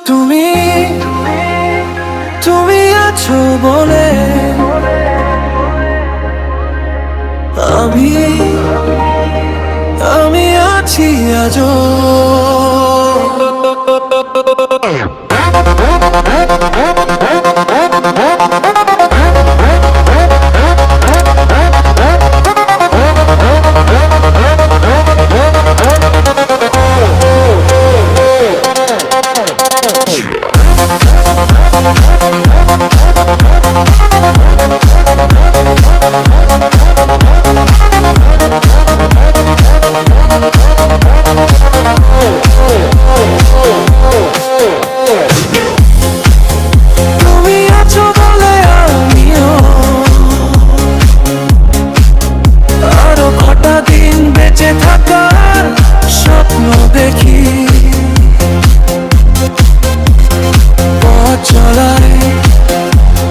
তুমি তুমি আছো বলে আমি আমি আছি আজও।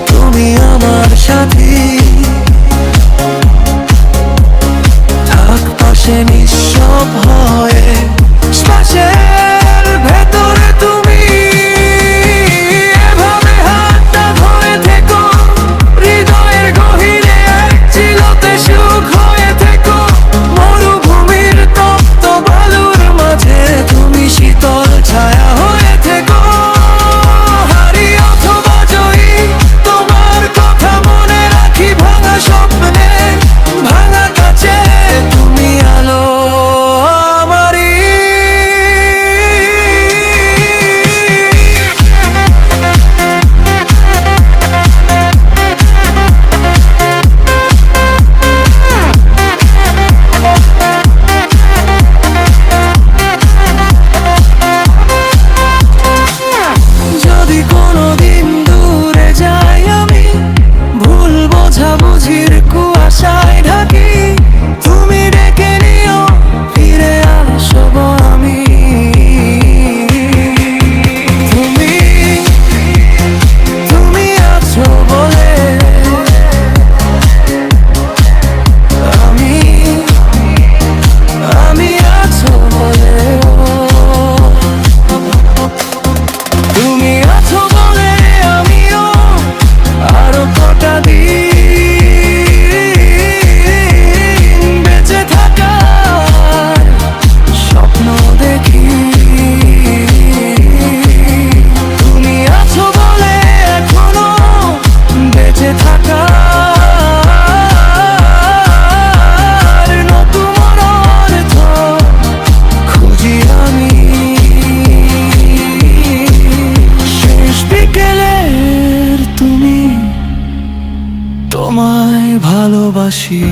তুমি আমার সাথী, থাক পাশে নিঃসব হয়ে শ্বাসের ভেতরে তুমি এভাবে হাতটা ধরে থেকো, হৃদয়ের গহীনে এক চিলতে সুখ হয়ে থেকো। মরুভূমির তপ্ত বালুর মাঝে তুমি শীতল ছায়া হয়ে থেকো। তোমায় ভালোবাসি।